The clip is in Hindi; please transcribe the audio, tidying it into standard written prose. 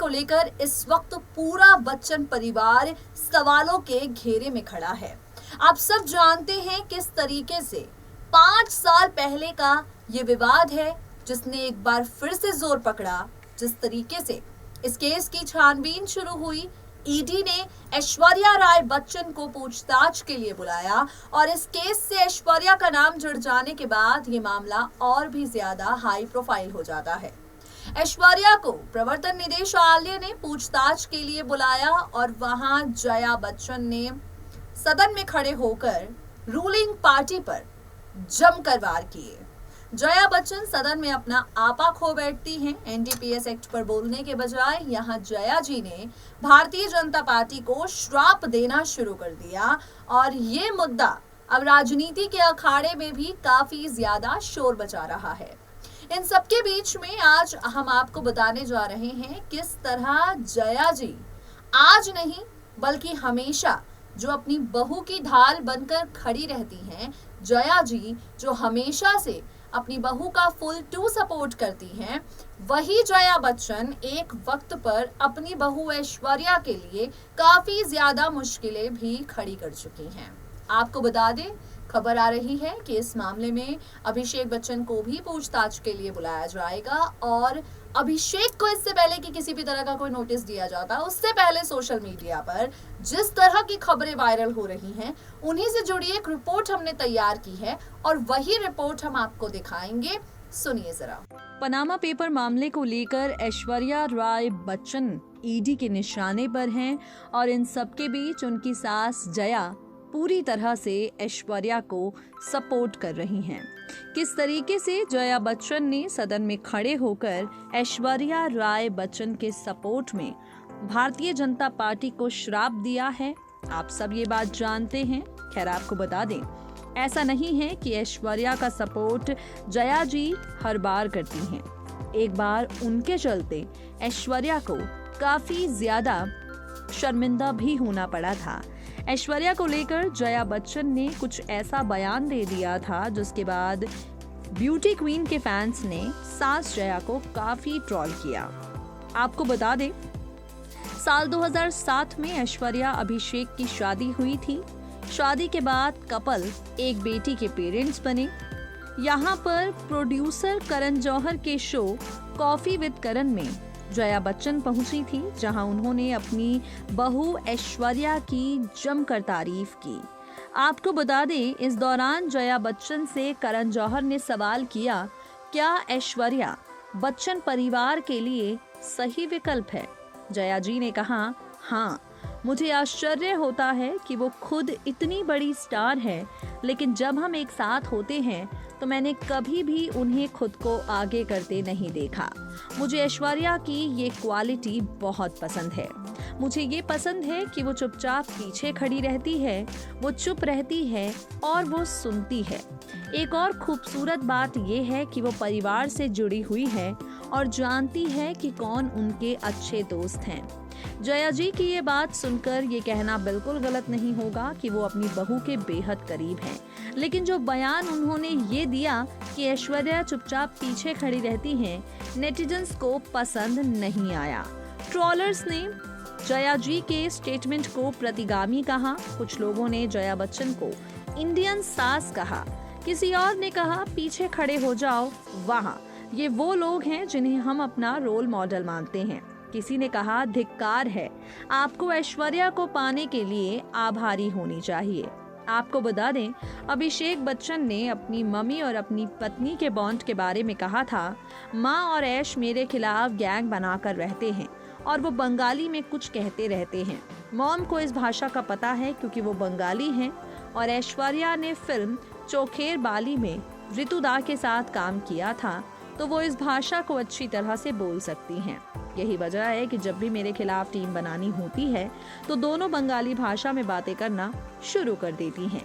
को लेकर इस वक्त पूरा बच्चन परिवार सवालों के घेरे में खड़ा है। आप सब जानते हैं किस तरीके से 5 साल पहले का ये विवाद है जिसने एक बार फिर से जोर पकड़ा। जिस तरीके से इस केस की छानबीन शुरू हुई, ईडी ने ऐश्वर्या राय बच्चन को पूछताछ के लिए बुलाया और इस केस से ऐश्वर्या का नाम जुड़ जाने के बाद ये मामला और भी ज्यादा हाई प्रोफाइल हो जाता है। ऐश्वर्या को प्रवर्तन निदेशालय ने पूछताछ के लिए बुलाया और वहां जया बच्चन ने सदन में खड़े होकर रूलिंग पार्टी पर जमकर वार किए। जया बच्चन सदन में अपना आपा खो बैठती हैं। एनडीपीएस एक्ट पर बोलने के बजाय यहां जया जी ने भारतीय जनता पार्टी को श्राप देना शुरू कर दिया और ये मुद्दा अब राजनीति के अखाड़े में भी काफी ज्यादा शोर मचा रहा है। इन सबके बीच में आज हम आपको बताने जा रहे हैं किस तरह जया जी आज नहीं बल्कि हमेशा जो अपनी बहू की ढाल बनकर खड़ी रहती हैं, जया जी जो हमेशा से अपनी बहू का फुल टू सपोर्ट करती हैं, वही जया बच्चन एक वक्त पर अपनी बहू ऐश्वर्या के लिए काफी ज्यादा मुश्किलें भी खड़ी कर चुकी हैं। आपको बता दें, खबर आ रही है कि इस मामले में अभिषेक बच्चन को भी पूछताछ के लिए बुलाया जाएगा और अभिषेक को इससे पहले कि किसी भी तरह का कोई नोटिस दिया जाता, उससे पहले सोशल मीडिया पर जिस तरह की खबरें वायरल हो रही हैं, उन्हीं से जुड़ी एक रिपोर्ट हमने तैयार की है और वही रिपोर्ट हम आपको दिखाएंगे। सुनिए जरा। पनामा पेपर मामले को लेकर ऐश्वर्या राय बच्चन ईडी के निशाने पर हैं और इन सबके बीच उनकी सास जया पूरी तरह से ऐश्वर्या को सपोर्ट कर रही हैं। किस तरीके से जया बच्चन ने सदन में खड़े होकर ऐश्वर्या राय बच्चन के सपोर्ट में भारतीय जनता पार्टी को श्राप दिया है, आप सब ये बात जानते हैं। खैर, आपको बता दें, ऐसा नहीं है कि ऐश्वर्या का सपोर्ट जया जी हर बार करती हैं। एक बार उनके चलते ऐश्वर्या को काफी ज्यादा शर्मिंदा भी होना पड़ा था। ऐश्वर्या को लेकर जया बच्चन ने कुछ ऐसा बयान दे दिया था जिसके बाद ब्यूटी क्वीन के फैंस ने सास जया को काफी ट्रोल किया। आपको बता दें, साल 2007 में ऐश्वर्या अभिषेक की शादी हुई थी। शादी के बाद कपल एक बेटी के पेरेंट्स बने। यहाँ पर प्रोड्यूसर करण जौहर के शो कॉफी विद करण में जया बच्चन पहुंची थी, जहां उन्होंने अपनी बहू ऐश्वर्या की जमकर तारीफ की। आपको बता दें, इस दौरान जया बच्चन से करण जौहर ने सवाल किया, क्या ऐश्वर्या बच्चन परिवार के लिए सही विकल्प है? जया जी ने कहा, हाँ, मुझे आश्चर्य होता है कि वो खुद इतनी बड़ी स्टार है, लेकिन जब हम एक साथ होते हैं तो मैंने कभी भी उन्हें खुद को आगे करते नहीं देखा। मुझे ऐश्वर्या की ये क्वालिटी बहुत पसंद है। मुझे ये पसंद है कि वो चुपचाप पीछे खड़ी रहती है, वो चुप रहती है और वो सुनती है। एक और खूबसूरत बात ये है कि वो परिवार से जुड़ी हुई है और जानती है कि कौन उनके अच्छे दोस्त हैं। जया जी की ये बात सुनकर ये कहना बिल्कुल गलत नहीं होगा कि वो अपनी बहू के बेहद करीब हैं, लेकिन जो बयान उन्होंने ये दिया कि ऐश्वर्या चुपचाप पीछे खड़ी रहती हैं, नेटिजन्स को पसंद नहीं आया। ट्रोलर्स ने जया जी के स्टेटमेंट को प्रतिगामी कहा। कुछ लोगों ने जया बच्चन को इंडियन सास कहा, किसी और ने कहा पीछे खड़े हो जाओ, वहाँ ये वो लोग हैं जिन्हें हम अपना रोल मॉडल मानते हैं। किसी ने कहा धिक्कार है, आपको ऐश्वर्या को पाने के लिए आभारी होनी चाहिए। आपको बता दें, अभिषेक बच्चन ने अपनी मम्मी और अपनी पत्नी के बॉन्ड के बारे में कहा था, माँ और ऐश मेरे खिलाफ गैंग बनाकर रहते हैं और वो बंगाली में कुछ कहते रहते हैं। मॉम को इस भाषा का पता है क्योंकि वो बंगाली हैं और ऐश्वर्या ने फिल्म चोखेर बाली में ऋतुदा के साथ काम किया था, तो वो इस भाषा को अच्छी तरह से बोल सकती हैं। यही वजह है कि जब भी मेरे खिलाफ टीम बनानी होती है तो दोनों बंगाली भाषा में बातें करना शुरू कर देती हैं।